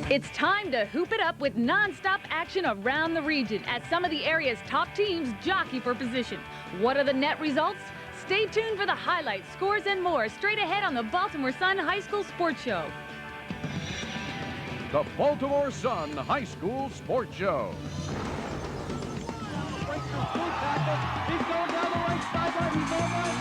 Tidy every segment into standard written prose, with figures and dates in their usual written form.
It's time to hoop it up with non-stop action around the region as some of the area's top teams jockey for position. What are the net results? Stay tuned for the highlights, scores, and more straight ahead on the Baltimore Sun High School Sports Show. The Baltimore Sun High School Sports Show. He's going down the right sideline. He's on that.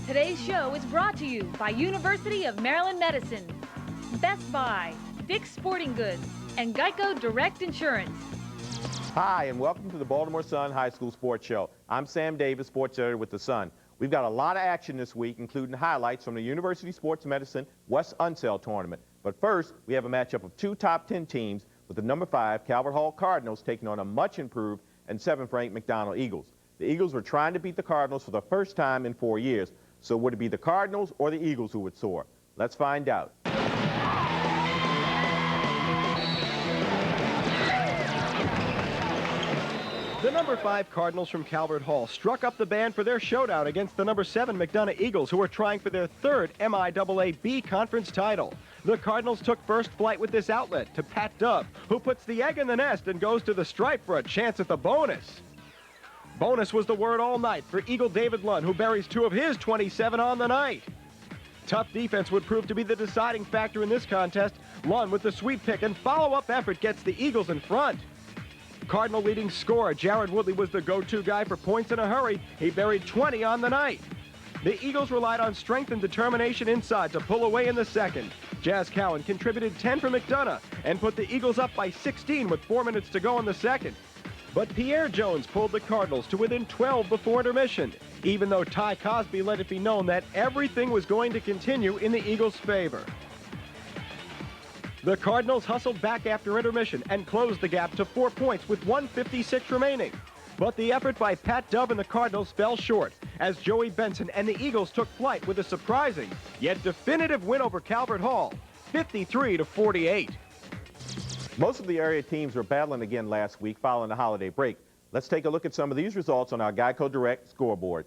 Today's show is brought to you by University of Maryland Medicine, Best Buy, Dick's Sporting Goods, and Geico Direct Insurance. Hi, and welcome to the Baltimore Sun High School Sports Show. I'm Sam Davis, sports editor with the Sun. We've got a lot of action this week, including highlights from the University Sports Medicine West Unseld Tournament. But first, we have a matchup of two top 10 teams with the number 5 Calvert Hall Cardinals taking on a much improved and 7th-ranked McDonald Eagles. The Eagles were trying to beat the Cardinals for the first time in 4 years. So would it be the Cardinals or the Eagles who would soar? Let's find out. The number 5 Cardinals from Calvert Hall struck up the band for their showdown against the number 7 McDonough Eagles, who are trying for their 3rd MIAA-B conference title. The Cardinals took first flight with this outlet to Pat Dove, who puts the egg in the nest and goes to the stripe for a chance at the bonus. Bonus was the word all night for Eagle David Lund, who buries 2 of his 27 on the night. Tough defense would prove to be the deciding factor in this contest. Lund with the sweep pick and follow-up effort gets the Eagles in front. Cardinal leading scorer Jared Woodley was the go-to guy for points in a hurry. He buried 20 on the night. The Eagles relied on strength and determination inside to pull away in the second. Jazz Cowan contributed 10 for McDonough and put the Eagles up by 16 with 4 minutes to go in the second. But Pierre Jones pulled the Cardinals to within 12 before intermission, even though Ty Cosby let it be known that everything was going to continue in the Eagles' favor. The Cardinals hustled back after intermission and closed the gap to 4 points with 1:56 remaining. But the effort by Pat Dove and the Cardinals fell short as Joey Benson and the Eagles took flight with a surprising yet definitive win over Calvert Hall, 53-48. Most of the area teams were battling again last week following the holiday break. Let's take a look at some of these results on our Geico Direct scoreboard.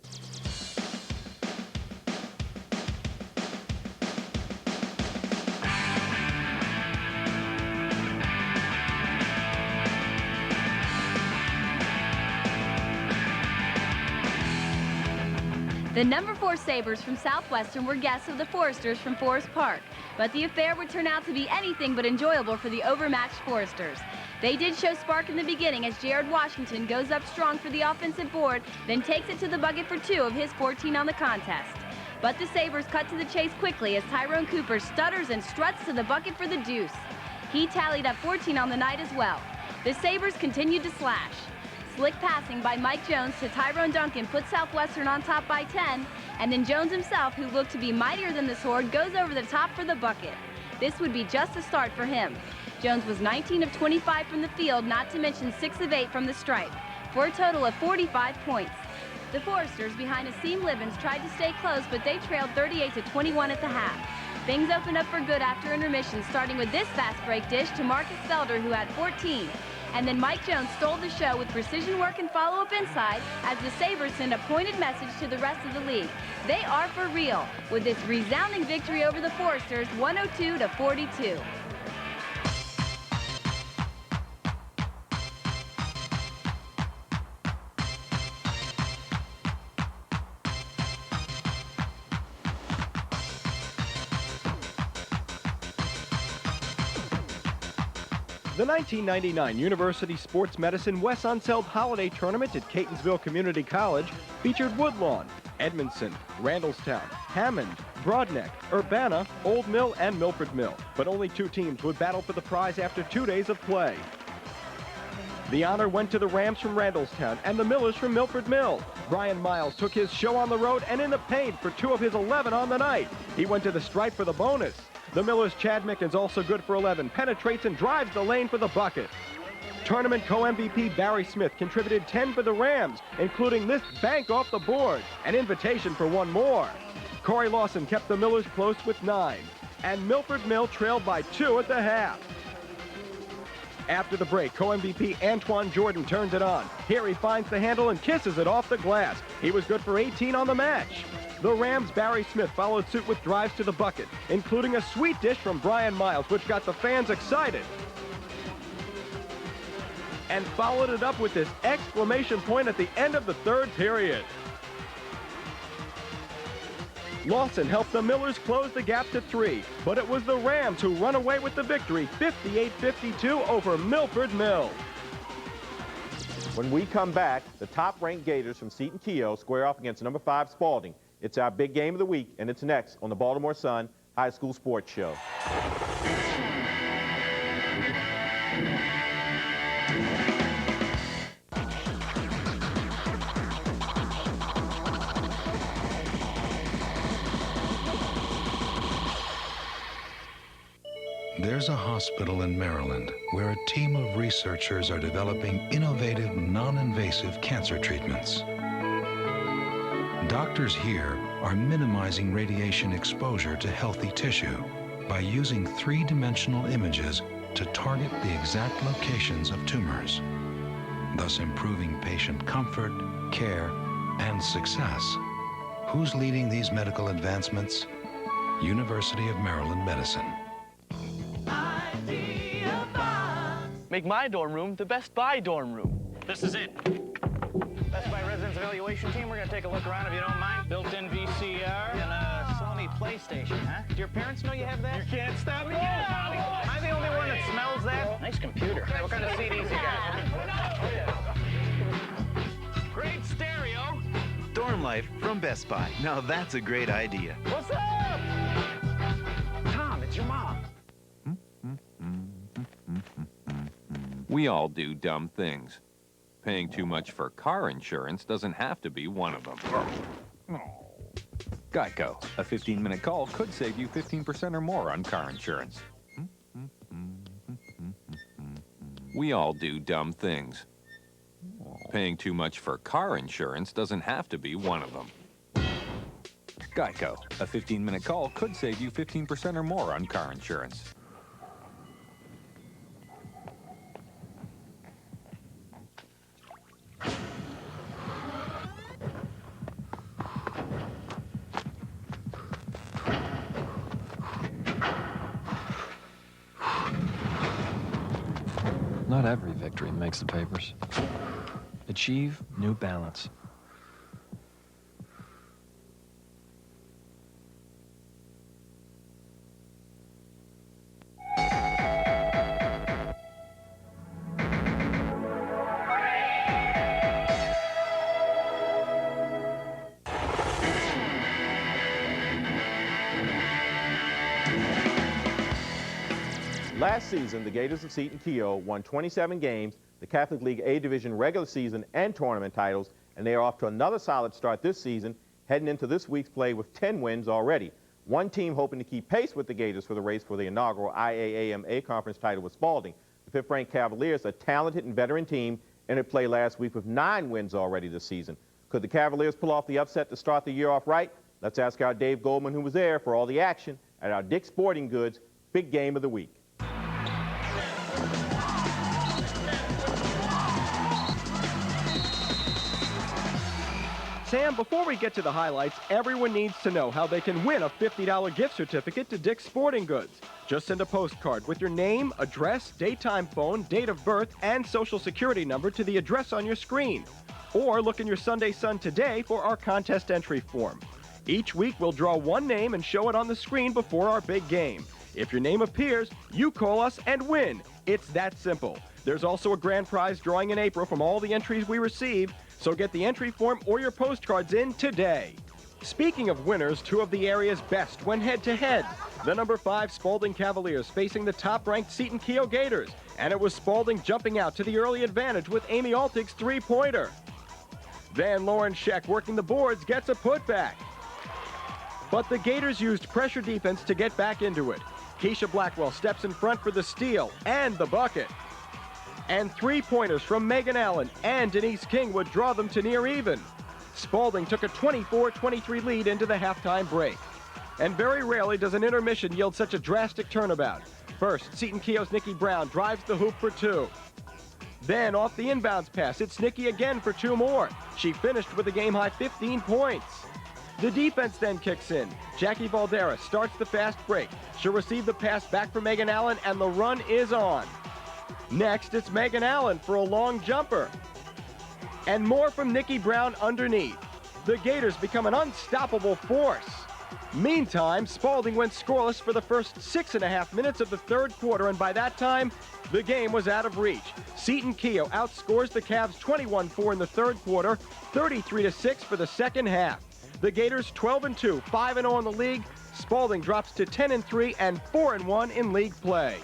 The number 4 Sabres from Southwestern were guests of the Foresters from Forest Park, but the affair would turn out to be anything but enjoyable for the overmatched Foresters. They did show spark in the beginning as Jared Washington goes up strong for the offensive board, then takes it to the bucket for 2 of his 14 on the contest. But the Sabres cut to the chase quickly as Tyrone Cooper stutters and struts to the bucket for the deuce. He tallied up 14 on the night as well. The Sabres continued to slash. Slick passing by Mike Jones to Tyrone Duncan put Southwestern on top by 10, and then Jones himself, who looked to be mightier than the sword, goes over the top for the bucket. This would be just a start for him. Jones was 19 of 25 from the field, not to mention 6 of 8 from the stripe, for a total of 45 points. The Foresters, behind Asim Livens, tried to stay close, but they trailed 38-21 at the half. Things opened up for good after intermission, starting with this fast break dish to Marcus Felder, who had 14. And then Mike Jones stole the show with precision work and follow-up inside as the Sabres send a pointed message to the rest of the league. They are for real with this resounding victory over the Foresters, 102-42. The 1999 University Sports Medicine West Unseld Holiday Tournament at Catonsville Community College featured Woodlawn, Edmondson, Randallstown, Hammond, Broadneck, Urbana, Old Mill, and Milford Mill. But only 2 teams would battle for the prize after 2 days of play. The honor went to the Rams from Randallstown and the Millers from Milford Mill. Brian Miles took his show on the road and in the paint for 2 of his 11 on the night. He went to the stripe for the bonus. The Millers' Chad Mickens, also good for 11, penetrates and drives the lane for the bucket. Tournament co-MVP Barry Smith contributed 10 for the Rams, including this bank off the board, an invitation for one more. Corey Lawson kept the Millers close with 9, and Milford Mill trailed by 2 at the half. After the break, co-MVP Antoine Jordan turns it on. Here he finds the handle and kisses it off the glass. He was good for 18 on the match. The Rams' Barry Smith followed suit with drives to the bucket, including a sweet dish from Brian Miles, which got the fans excited. And followed it up with this exclamation point at the end of the third period. Lawson helped the Millers close the gap to 3, but it was the Rams who run away with the victory, 58-52 over Milford Mill. When we come back, the top-ranked Gators from Seton Keogh square off against number 5 Spalding. It's our big game of the week, and it's next on the Baltimore Sun High School Sports Show. There's a hospital in Maryland where a team of researchers are developing innovative, non-invasive cancer treatments. Doctors here are minimizing radiation exposure to healthy tissue by using three-dimensional images to target the exact locations of tumors, thus improving patient comfort, care, and success. Who's leading these medical advancements? University of Maryland Medicine. Make my dorm room the Best Buy dorm room. This is it. Best Buy Residence Evaluation Team. We're going to take a look around if you don't mind. Built-in VCR and a Sony PlayStation, huh? Do your parents know you have that? You can't stop me. Am I the only one that smells that? Nice computer. What kind of CDs you got? Great stereo. Dorm life from Best Buy. Now that's a great idea. What's up? Tom, it's your mom. We all do dumb things. Paying too much for car insurance doesn't have to be one of them. Geico. A 15-minute call could save you 15% or more on car insurance. We all do dumb things. Paying too much for car insurance doesn't have to be one of them. Geico. A 15-minute call could save you 15% or more on car insurance. Not every victory makes the papers. Achieve New Balance. Last season, the Gators of Seton Keogh won 27 games, the Catholic League A Division regular season and tournament titles, and they are off to another solid start this season, heading into this week's play with 10 wins already. One team hoping to keep pace with the Gators for the race for the inaugural IAAMA conference title was Spalding. The 5th-ranked Cavaliers, a talented and veteran team, entered play last week with 9 wins already this season. Could the Cavaliers pull off the upset to start the year off right? Let's ask our Dave Goldman, who was there for all the action at our Dick's Sporting Goods Big Game of the Week. Sam, before we get to the highlights, everyone needs to know how they can win a $50 gift certificate to Dick's Sporting Goods. Just send a postcard with your name, address, daytime phone, date of birth, and social security number to the address on your screen. Or look in your Sunday Sun today for our contest entry form. Each week, we'll draw one name and show it on the screen before our big game. If your name appears, you call us and win. It's that simple. There's also a grand prize drawing in April from all the entries we receive, so get the entry form or your postcards in today. Speaking of winners, 2 of the area's best went head-to-head. The number 5 Spalding Cavaliers facing the top-ranked Seton Keogh Gators, and it was Spalding jumping out to the early advantage with Amy Altig's three-pointer. Then Lauren Scheck working the boards gets a putback. But the Gators used pressure defense to get back into it. Keisha Blackwell steps in front for the steal and the bucket. And three-pointers from Megan Allen and Denise King would draw them to near even. Spalding took a 24-23 lead into the halftime break. And very rarely does an intermission yield such a drastic turnabout. First, Seton Keogh's Nikki Brown drives the hoop for two. Then off the inbounds pass, it's Nikki again for two more. She finished with a game-high 15 points. The defense then kicks in. Jackie Valderra starts the fast break. She'll receive the pass back from Megan Allen, and the run is on. Next, it's Megan Allen for a long jumper. And more from Nikki Brown underneath. The Gators become an unstoppable force. Meantime, Spalding went scoreless for the first 6.5 minutes of the third quarter, and by that time, the game was out of reach. Seton Keogh outscores the Cavs 21-4 in the third quarter, 33-6 for the second half. The Gators 12-2, 5-0 in the league. Spalding drops to 10-3 and 4-1 in league play.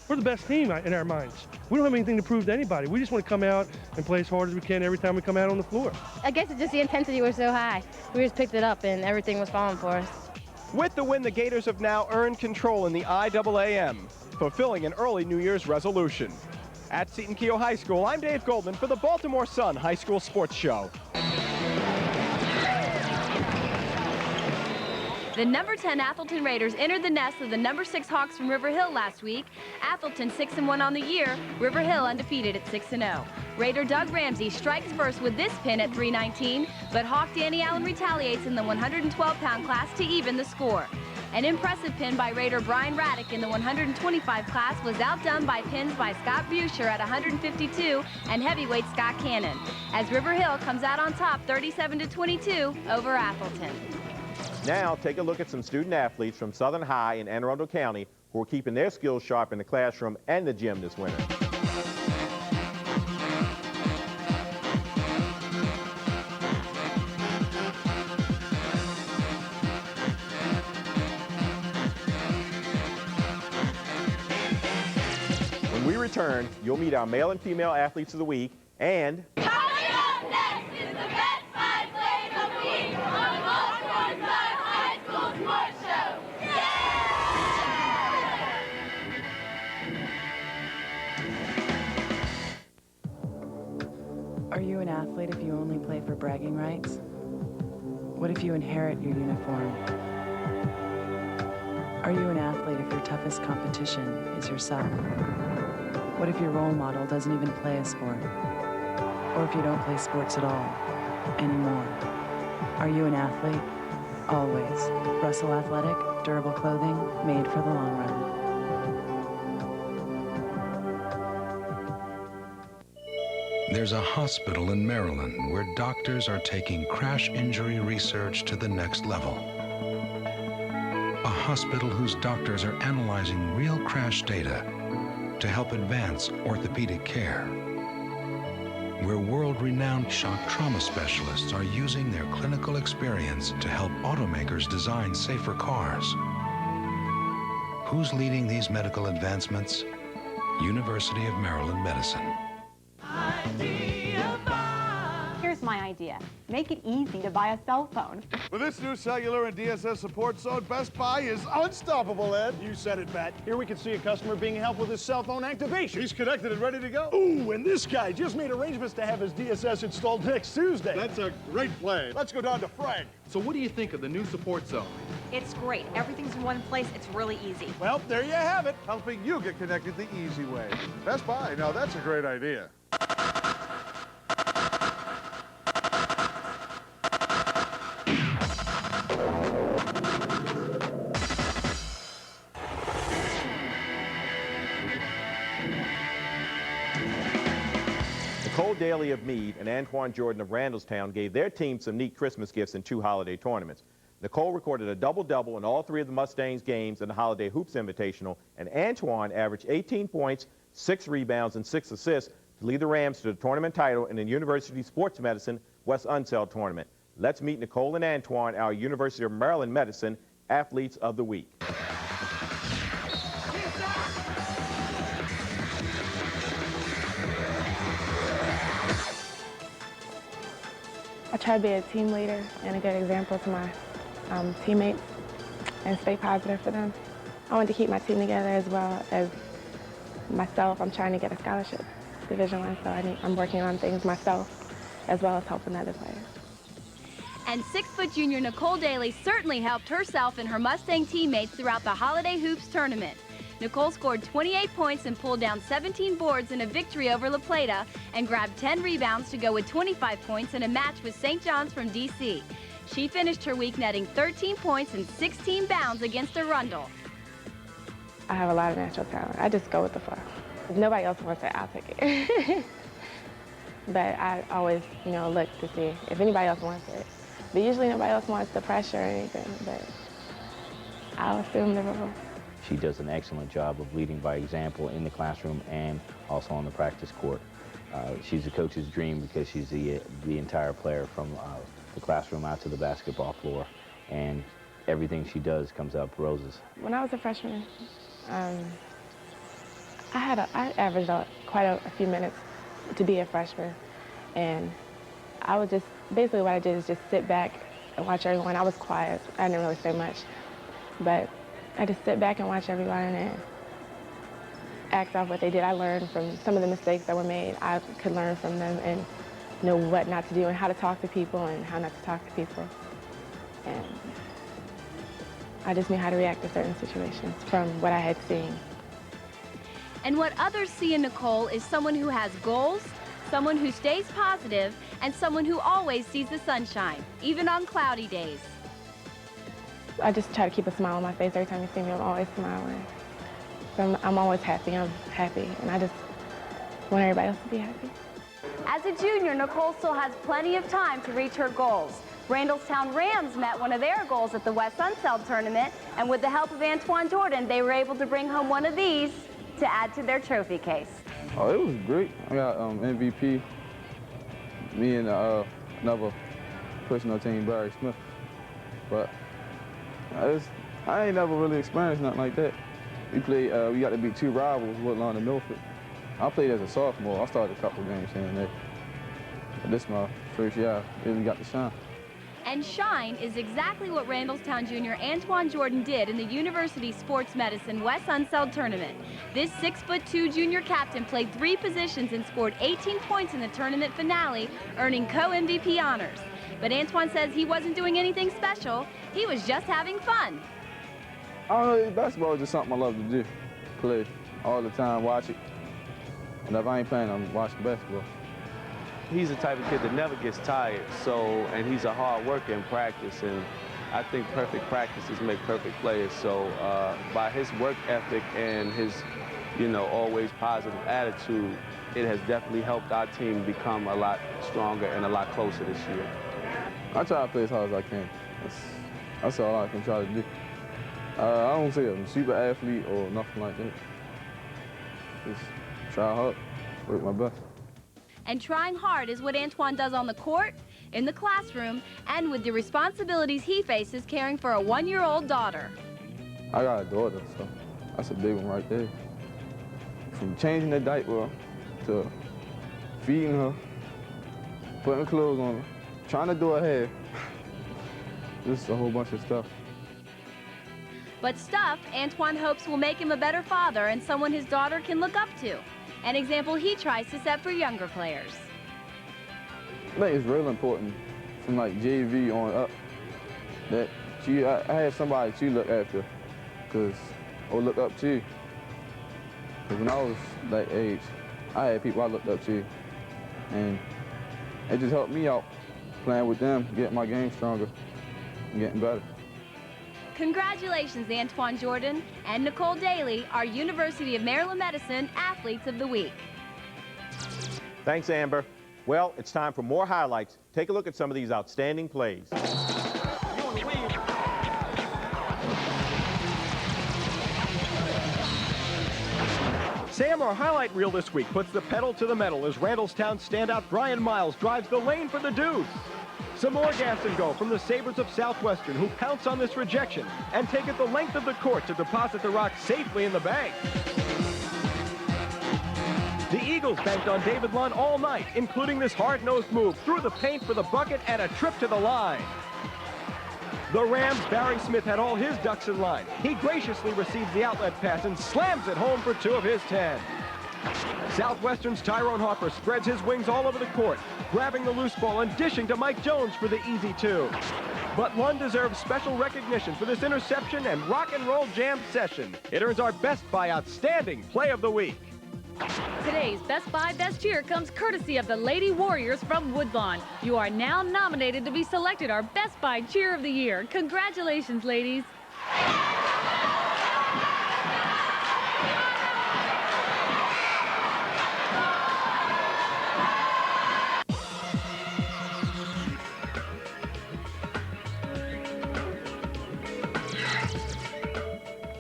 We're the best team in our minds. We don't have anything to prove to anybody. We just want to come out and play as hard as we can every time we come out on the floor. I guess it's just the intensity was so high. We just picked it up and everything was falling for us. With the win, the Gators have now earned control in the IAAM, fulfilling an early New Year's resolution. At Seton Keogh High School, I'm Dave Goldman for the Baltimore Sun High School Sports Show. The number 10 Atholton Raiders entered the nest of the number 6 Hawks from River Hill last week. Atholton 6-1 on the year, River Hill undefeated at 6-0. Raider Doug Ramsey strikes first with this pin at 319, but Hawk Danny Allen retaliates in the 112-pound class to even the score. An impressive pin by Raider Brian Raddick in the 125 class was outdone by pins by Scott Buescher at 152 and heavyweight Scott Cannon, as River Hill comes out on top 37-22 over Atholton. Now, take a look at some student athletes from Southern High in Anne Arundel County who are keeping their skills sharp in the classroom and the gym this winter. When we return, you'll meet our male and female athletes of the week and... Coming up next is the best 5 plays of the week on the Baltimore Sun High School Sports Show. Are you an athlete if you only play for bragging rights? What if you inherit your uniform? Are you an athlete if your toughest competition is yourself? What if your role model doesn't even play a sport? Or if you don't play sports at all anymore? Are you an athlete? Always. Russell Athletic, durable clothing made for the long run. There's a hospital in Maryland where doctors are taking crash injury research to the next level. A hospital whose doctors are analyzing real crash data to help advance orthopedic care. Where world-renowned shock trauma specialists are using their clinical experience to help automakers design safer cars. Who's leading these medical advancements? University of Maryland Medicine. Here's my idea. Make it easy to buy a cell phone. With this new cellular and DSS support zone, Best Buy is unstoppable, Ed. You said it, Matt. Here we can see a customer being helped with his cell phone activation. He's connected and ready to go. Ooh, and this guy just made arrangements to have his DSS installed next Tuesday. That's a great play. Let's go down to Frank. So what do you think of the new support zone? It's great. Everything's in one place. It's really easy. Well, there you have it. Helping you get connected the easy way. Best Buy, now that's a great idea. Nicole Dailey of Meade and Antoine Jordan of Randallstown gave their team some neat Christmas gifts in 2 holiday tournaments. Nicole recorded a double-double in all 3 of the Mustangs games in the Holiday Hoops Invitational, and Antoine averaged 18 points, 6 rebounds, and 6 assists to lead the Rams to the tournament title in the University Sports Medicine West Unseld Tournament. Let's meet Nicole and Antoine, our University of Maryland Medicine Athletes of the Week. I try to be a team leader and a good example to my teammates and stay positive for them. I want to keep my team together as well as myself. I'm trying to get a scholarship. Division I, so I'm working on things myself as well as helping other players. And 6-foot junior Nicole Dailey certainly helped herself and her Mustang teammates throughout the Holiday Hoops tournament. Nicole scored 28 points and pulled down 17 boards in a victory over La Plata and grabbed 10 rebounds to go with 25 points in a match with St. John's from D.C. She finished her week netting 13 points and 16 bounds against Arundel. I have a lot of natural talent. I just go with the flow. If nobody else wants it, I'll take it. But I always, look to see if anybody else wants it. But usually nobody else wants the pressure or anything, but I'll assume the role. She does an excellent job of leading by example in the classroom and also on the practice court. She's a coach's dream because she's the entire player from the classroom out to the basketball floor, and everything she does comes up roses. When I was a freshman, I averaged quite a few minutes to be a freshman, and I would basically what I did is just sit back and watch everyone. I was quiet. I didn't really say much, but I just sit back and watch everyone and act off what they did. I learned from some of the mistakes that were made. I could learn from them and know what not to do and how to talk to people and how not to talk to people. And I just knew how to react to certain situations from what I had seen. And what others see in Nicole is someone who has goals, someone who stays positive, and someone who always sees the sunshine, even on cloudy days. I just try to keep a smile on my face. Every time you see me, I'm always smiling. So I'm always happy. I'm happy, and I just want everybody else to be happy. As a junior, Nicole still has plenty of time to reach her goals. Randallstown Rams met one of their goals at the West Unseld tournament, and with the help of Antoine Jordan, they were able to bring home one of these to add to their trophy case. Oh, it was great. I got MVP, me and another person on the team, Barry Smith. But I ain't never really experienced nothing like that. We got to beat 2 rivals, Woodlawn and Milford. I played as a sophomore. I started a couple games here and there. But this is my first year I really got to shine. And shine is exactly what Randallstown junior Antoine Jordan did in the University Sports Medicine West Unseld tournament. This 6'2" junior captain played 3 positions and scored 18 points in the tournament finale, earning co-MVP honors. But Antoine says he wasn't doing anything special. He was just having fun. I don't know, basketball is just something I love to do. Play all the time, watch it. And if I ain't playing, I'm watching basketball. He's the type of kid that never gets tired, and he's a hard worker in practice, and I think perfect practices make perfect players. So by his work ethic and his, always positive attitude, it has definitely helped our team become a lot stronger and a lot closer this year. I try to play as hard as I can. That's all I can try to do. I don't say I'm a super athlete or nothing like that. Just try hard, work my best. And trying hard is what Antoine does on the court, in the classroom, and with the responsibilities he faces caring for a 1-year-old daughter. I got a daughter, so that's a big one right there. From changing the diaper to feeding her, putting clothes on her, trying to do her hair. Just a whole bunch of stuff. But stuff Antoine hopes will make him a better father and someone his daughter can look up to. An example he tries to set for younger players. I think it's real important from like JV on up that I have somebody to look after or look up to. Because when I was that age, I had people I looked up to, and it just helped me out playing with them, getting my game stronger and getting better. Congratulations, Antoine Jordan and Nicole Dailey, our University of Maryland Medicine Athletes of the Week. Thanks, Amber. Well, it's time for more highlights. Take a look at some of these outstanding plays. Sam, our highlight reel this week puts the pedal to the metal as Randallstown standout Brian Miles drives the lane for the deuce. Some more gas and go from the Sabres of Southwestern, who pounce on this rejection and take it the length of the court to deposit the rock safely in the bank. The Eagles banked on David Lunn all night, including this hard-nosed move through the paint for the bucket and a trip to the line. The Rams' Barry Smith had all his ducks in line. He graciously receives the outlet pass and slams it home for 2 of his 10. Southwestern's Tyrone Harper spreads his wings all over the court, grabbing the loose ball and dishing to Mike Jones for the easy 2. But Lund deserves special recognition for this interception and rock and roll jam session. It earns our Best Buy Outstanding Play of the Week. Today's Best Buy Best Cheer comes courtesy of the Lady Warriors from Woodlawn. You are now nominated to be selected our Best Buy Cheer of the Year. Congratulations, ladies.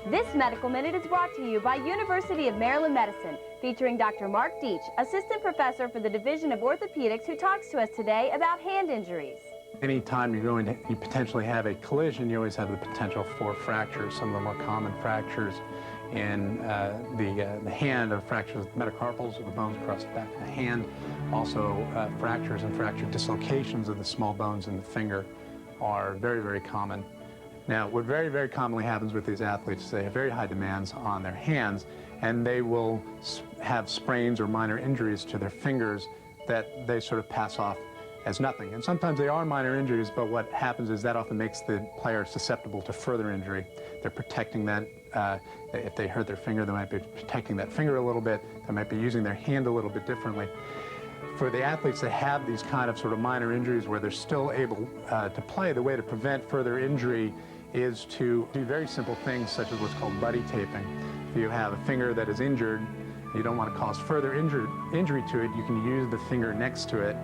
This Medical Minute is brought to you by University of Maryland Medicine, featuring Dr. Mark Deach, Assistant Professor for the Division of Orthopedics, who talks to us today about hand injuries. Anytime you potentially have a collision, you always have the potential for fractures. Some of the more common fractures in the hand are fractures of metacarpals, or the bones across the back of the hand. Also, fractures and fracture dislocations of the small bones in the finger are very, very common. Now, what very, very commonly happens with these athletes is they have very high demands on their hands, and they will have sprains or minor injuries to their fingers that they sort of pass off as nothing. And sometimes they are minor injuries, but what happens is that often makes the player susceptible to further injury. They're protecting that. If they hurt their finger, they might be protecting that finger a little bit. They might be using their hand a little bit differently. For the athletes that have these kind of sort of minor injuries where they're still able to play, the way to prevent further injury is to do very simple things such as what's called buddy taping. If you have a finger that is injured, you don't want to cause further injury to it, you can use the finger next to it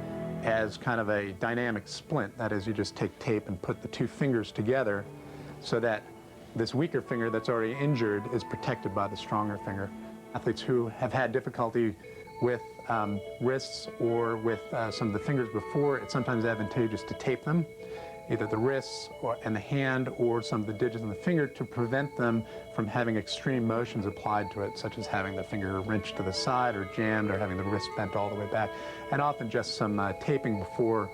as kind of a dynamic splint. That is, you just take tape and put the two fingers together so that this weaker finger that's already injured is protected by the stronger finger. Athletes who have had difficulty with wrists or with some of the fingers before, it's sometimes advantageous to tape them, either the wrists and the hand or some of the digits in the finger, to prevent them from having extreme motions applied to it, such as having the finger wrenched to the side or jammed or having the wrist bent all the way back. And often just some taping before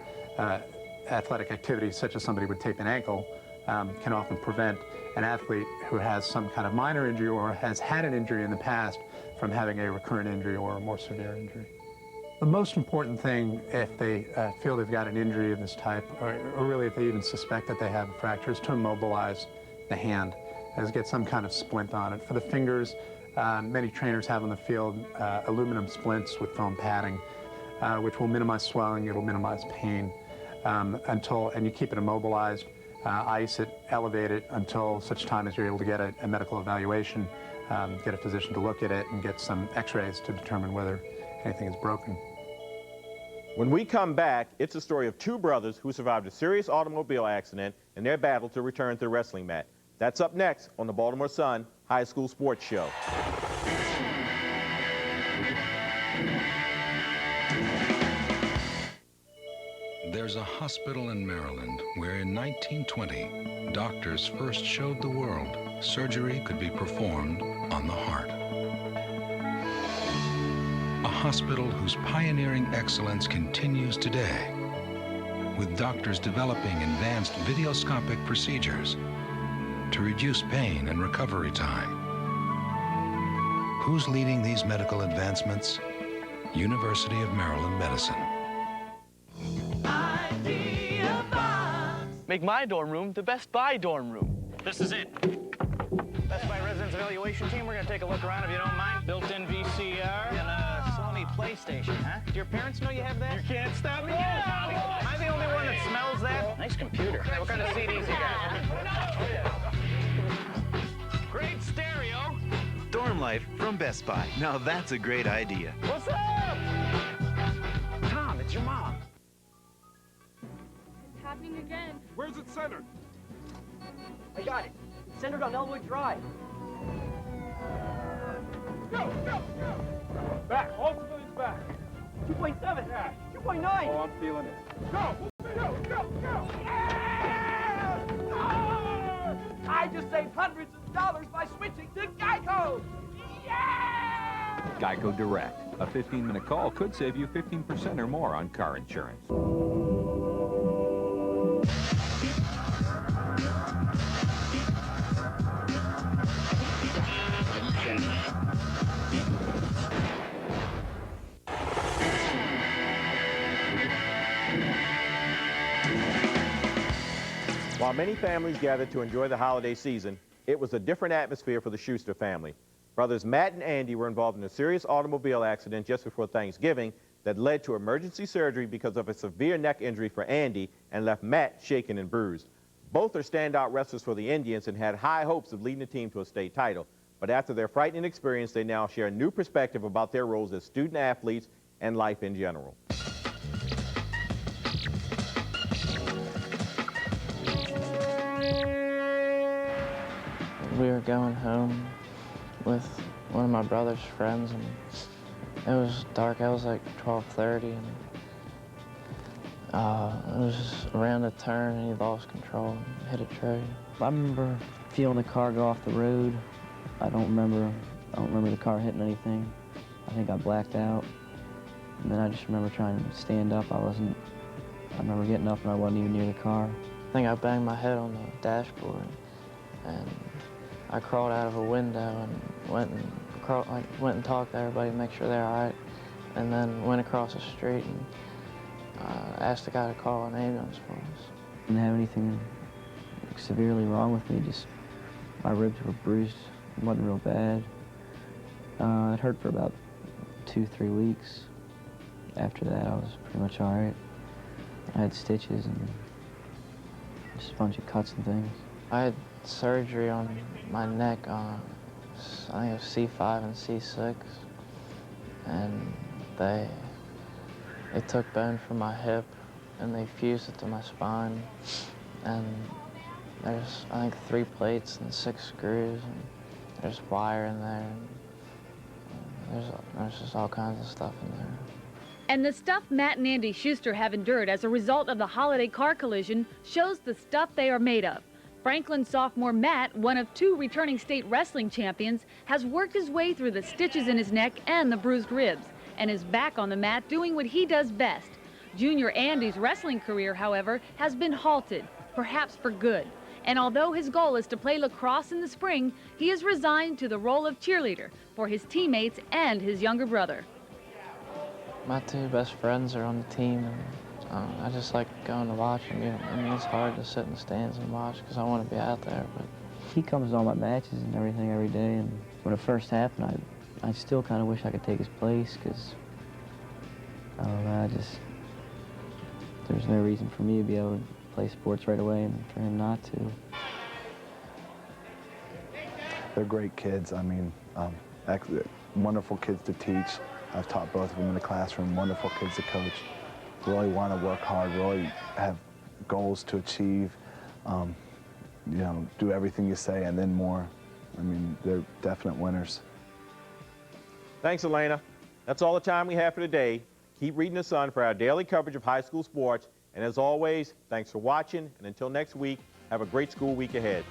athletic activities, such as somebody would tape an ankle, can often prevent an athlete who has some kind of minor injury or has had an injury in the past from having a recurrent injury or a more severe injury. The most important thing, if they feel they've got an injury of this type, or really if they even suspect that they have a fracture, is to immobilize the hand, is get some kind of splint on it. For the fingers, many trainers have on the field aluminum splints with foam padding, which will minimize swelling, it'll minimize pain, and you keep it immobilized, ice it, elevate it until such time as you're able to get a medical evaluation, get a physician to look at it and get some x-rays to determine whether anything is broken. When we come back, it's a story of two brothers who survived a serious automobile accident in their battle to return to the wrestling mat. That's up next on the Baltimore Sun High School Sports Show. There's a hospital in Maryland where in 1920, doctors first showed the world surgery could be performed on the heart. A hospital whose pioneering excellence continues today, with doctors developing advanced videoscopic procedures to reduce pain and recovery time. Who's leading these medical advancements? University of Maryland Medicine. Make my dorm room the Best Buy dorm room. This is it. Best Buy Residence Evaluation Team, we're going to take a look around if you don't mind. Built-in VCR and a Sony PlayStation, huh? Do your parents know you have that? You can't stop me. Am I the only one that smells that? Nice computer. Hey, what kind of CDs you got? Great stereo. Dorm life from Best Buy. Now that's a great idea. What's up? Tom, it's your mom. It's happening again. Where's it centered? I got it. It's centered on Elwood Drive. Go, go, go! Back, all civilians back. 2.7. Yeah. 2.9. Oh, I'm feeling it. Go, go, go, go! Yeah! Oh! I just saved hundreds of dollars by switching to Geico. Yeah! Geico Direct. A 15-minute call could save you 15% or more on car insurance. While many families gathered to enjoy the holiday season, it was a different atmosphere for the Schuster family. Brothers Matt and Andy were involved in a serious automobile accident just before Thanksgiving that led to emergency surgery because of a severe neck injury for Andy and left Matt shaken and bruised. Both are standout wrestlers for the Indians and had high hopes of leading the team to a state title. But after their frightening experience, they now share a new perspective about their roles as student athletes and life in general. We were going home with one of my brother's friends, and it was dark. It was like 12:30, and it was just around a turn, and he lost control and hit a tree. I remember feeling the car go off the road. I don't remember the car hitting anything. I think I blacked out. And then I just remember trying to stand up. I remember getting up and I wasn't even near the car. I think I banged my head on the dashboard, and I crawled out of a window and went and talked to everybody to make sure they're all right, and then went across the street and asked the guy to call an ambulance for us. Didn't have anything severely wrong with me, just my ribs were bruised. It wasn't real bad. It hurt for about 2-3 weeks. After that, I was pretty much all right. I had stitches and just a bunch of cuts and things. I had surgery on my neck on, I think it was C5 and C6, and they took bone from my hip and they fused it to my spine, and there's, I think, 3 plates and 6 screws, and there's wire in there, and there's just all kinds of stuff in there. And the stuff Matt and Andy Schuster have endured as a result of the holiday car collision shows the stuff they are made of. Franklin sophomore Matt, one of 2 returning state wrestling champions, has worked his way through the stitches in his neck and the bruised ribs, and is back on the mat doing what he does best. Junior Andy's wrestling career, however, has been halted, perhaps for good. And although his goal is to play lacrosse in the spring, he is resigned to the role of cheerleader for his teammates and his younger brother. My 2 best friends are on the team, and I just like going to watch them. You know, I mean, it's hard to sit in the stands and watch because I want to be out there. But he comes to all my matches and everything every day, and when it first happened, I still kind of wish I could take his place because, I don't know, there's no reason for me to be able to play sports right away and for him not to. They're great kids. I mean, wonderful kids to teach. I've taught both of them in the classroom, wonderful kids to coach. Really want to work hard, really have goals to achieve, you know, do everything you say and then more. I mean, they're definite winners. Thanks, Elena. That's all the time we have for today. Keep reading The Sun for our daily coverage of high school sports. And as always, thanks for watching. And until next week, have a great school week ahead.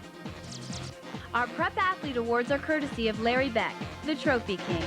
Our Prep Athlete Awards are courtesy of Larry Beck, the Trophy King.